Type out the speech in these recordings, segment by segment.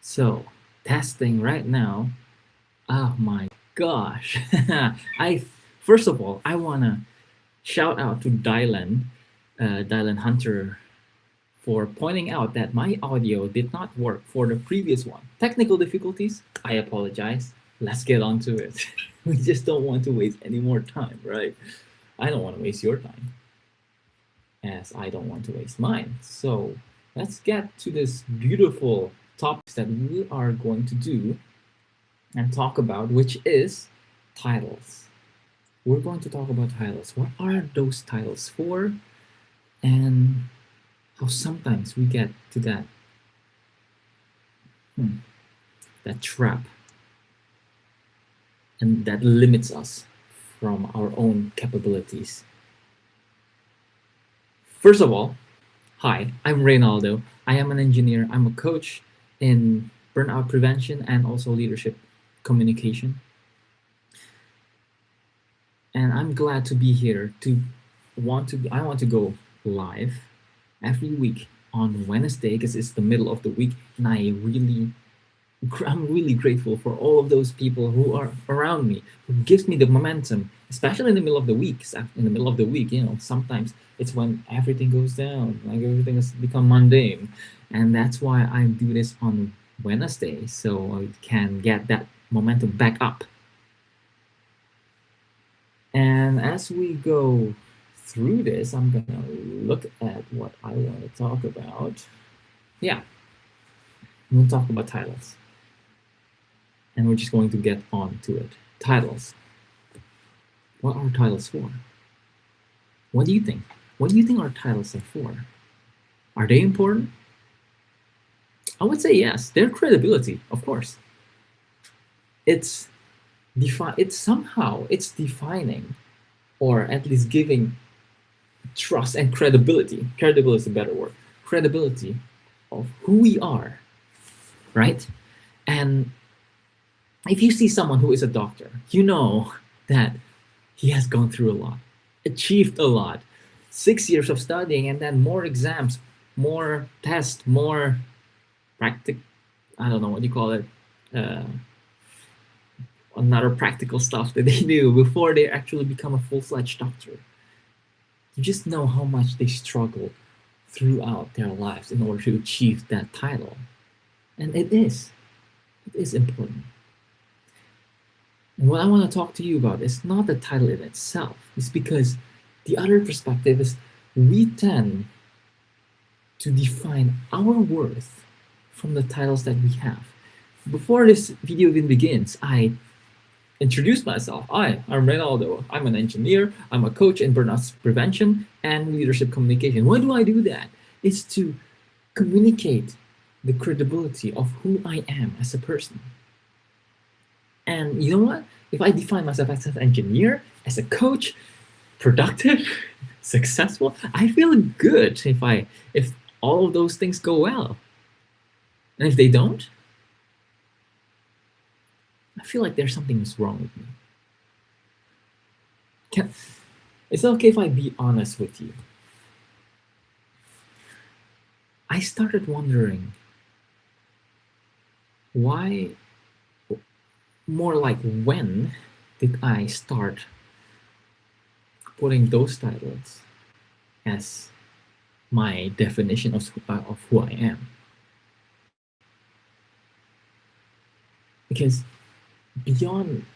So, testing right now. Oh my gosh. I First of all, I wanna shout out to Dylan Hunter for pointing out that my audio did not work for the previous one. Technical difficulties, I apologize. Let's get on to it. We just don't want to waste any more time, right? I don't want to waste your time, as I don't want to waste mine. So let's get to this beautiful topics that we are going to do and talk about, which is titles. We're going to talk about titles. What are those titles for? And how sometimes we get to hmm, that trap and that limits us from our own capabilities. First of all, hi, I'm Reynaldo. I am an engineer. I'm a coach in burnout prevention and also leadership communication. And I'm glad to be here to I want to go live every week on Wednesday because it's the middle of the week and I'm really grateful for all of those people who are around me, who gives me the momentum, especially in the middle of the week. 'Cause in the middle of the week, sometimes it's when everything goes down, like everything has become mundane, and that's why I do this on Wednesday so I can get that momentum back up. And as we go through this, I'm gonna look at what I want to talk about. Yeah, I'm gonna talk about titles. And we're just going to get on to it. Titles. What are titles for? What do you think? What do you think our titles are for? Are they important? I would say yes. Their credibility, of course. It's it's defining, or at least giving trust and credibility. Credibility is a better word. Credibility of who we are, right? And if you see someone who is a doctor, you know that he has gone through a lot, achieved a lot, 6 years of studying, and then more exams, more tests, more practic. I don't know what you call it. Uh, Another practical stuff that they do before they actually become a full-fledged doctor. You just know how much they struggle throughout their lives in order to achieve that title, and it is important. And what I want to talk to you about is not the title in itself. It's because the other perspective is we tend to define our worth from the titles that we have. Before this video even begins, I introduce myself. I'm Reynaldo. I'm an engineer. I'm a coach in burnout prevention and leadership communication. Why do I do that? It's to communicate the credibility of who I am as a person. And you know what? If I define myself as an engineer, as a coach, productive, successful, I feel good if all of those things go well. And if they don't, I feel like there's something wrong with me. Is it okay if I be honest with you? I started wondering why, more like when did I start putting those titles as my definition of who I am? Because beyond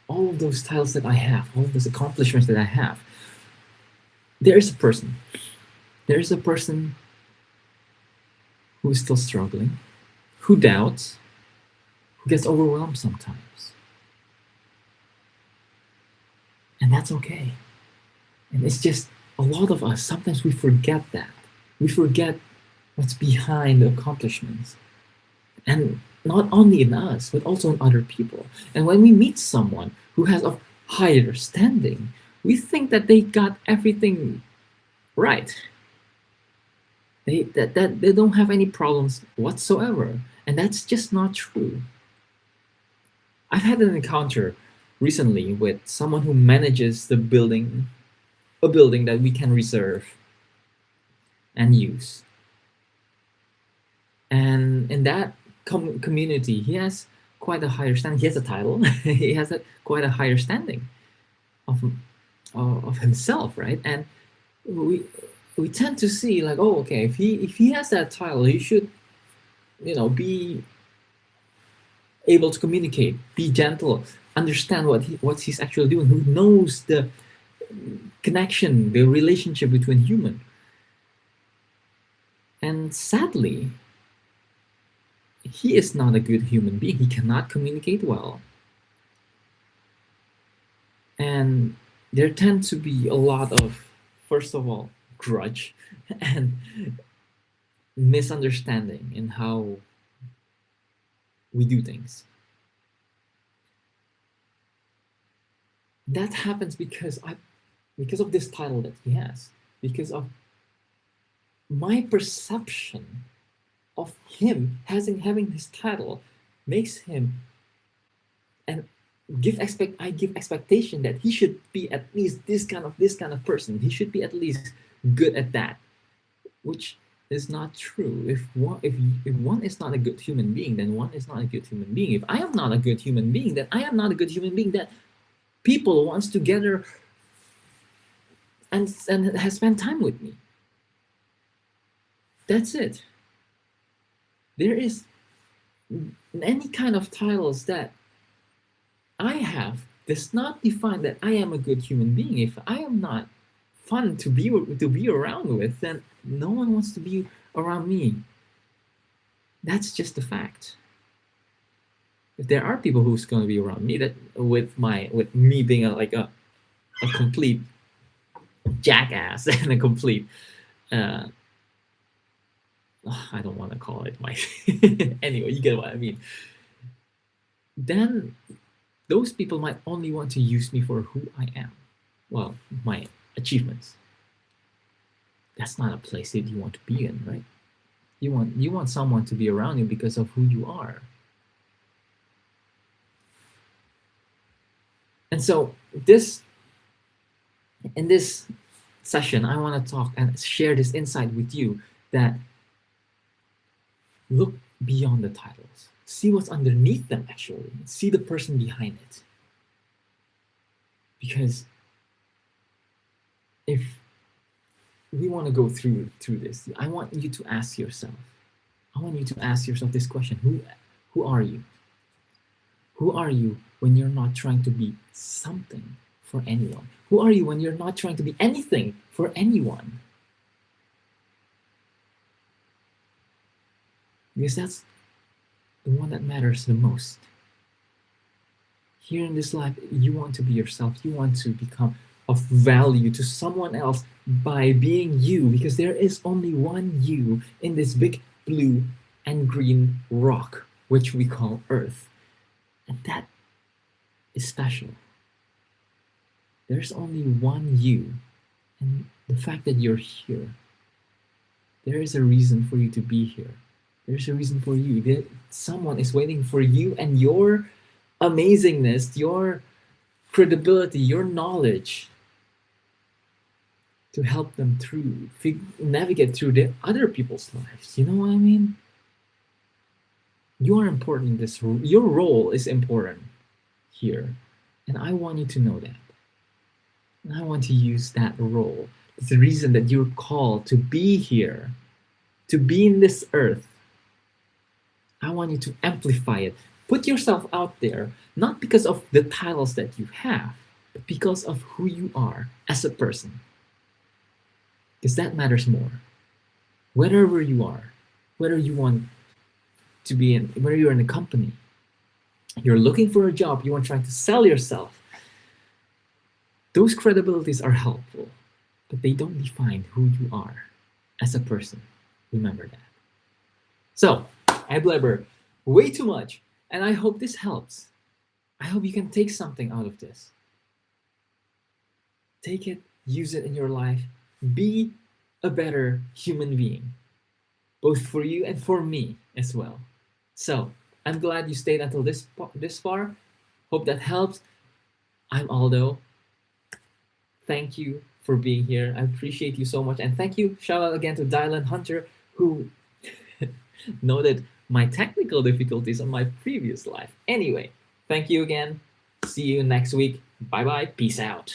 all of those titles that I have, all of those accomplishments that I have, there is a person. There is a person who is still struggling, who doubts, who gets overwhelmed sometimes. And that's okay. And it's just a lot of us, sometimes we forget that. We forget what's behind the accomplishments. And not only in us, but also in other people. And when we meet someone who has a higher standing, we think that they got everything right. They don't have any problems whatsoever. And that's just not true. I've had an encounter recently with someone who manages a building that we can reserve and use. And that community, he has quite a higher standing. He has a title. He has quite a higher standing of of himself, right? And we we tend to see like, oh, okay, if he has that title, he should, be able to communicate, be gentle, understand what he's actually doing, who knows the connection, the relationship between human. And sadly, he is not a good human being. He cannot communicate well. And there tend to be a lot of, first of all, grudge and misunderstanding in how we do things. That happens because of this title that he has, because of my perception of him having this title makes him, and I give expectation that he should be at least this kind of person. He should be at least good at that, which is not true. If one is not a good human being, then one is not a good human being. If I am not a good human being, then I am not a good human being that people wants to gather and has spent time with me. That's it. There is any kind of titles that I have does not define that I am a good human being. If I am not fun to be around with, then no one wants to be around me. That's just a fact. If there are people who's going to be around me, that with me being a complete jackass and a complete I don't want to call it my anyway, you get what I mean. Then those people might only want to use me for who I am. Well, my achievements. That's not a place that you want to be in, right? You want someone to be around you because of who you are. And so in this session, I want to talk and share this insight with you that look beyond the titles. See what's underneath them, actually. See the person behind it. Because if we want to go through this, I want you to ask yourself. I want you to ask yourself this question: Who are you? Who are you when you're not trying to be something for anyone? Who are you when you're not trying to be anything for anyone? Because that's the one that matters the most. Here in this life, you want to be yourself. You want to become of value to someone else by being you, because there is only one you in this big blue and green rock, which we call Earth. And that is special. There's only one you. And the fact that you're here, there is a reason for you to be here. There's a reason for you. Someone is waiting for you and your amazingness, your credibility, your knowledge to help them navigate through the other people's lives. You know what I mean? You are important. Your role is important here. And I want you to know that. And I want to use that role. It's the reason that you're called to be here, to be in this earth. I want you to amplify it. Put yourself out there, not because of the titles that you have, but because of who you are as a person. Because that matters more. Wherever you are, whether you want to be in, whether you're in a company, you're looking for a job, you are trying to sell yourself, those credibilities are helpful, but they don't define who you are as a person. Remember that. So, I blabber way too much, and I hope this helps. I hope you can take something out of this. Take it, use it in your life. Be a better human being, both for you and for me as well. So, I'm glad you stayed until this far. Hope that helps. I'm Aldo. Thank you for being here. I appreciate you so much. And thank you, shout out again to Dylan Hunter, who noted my technical difficulties on my previous life. Anyway, thank you again. See you next week. Bye bye. Peace out.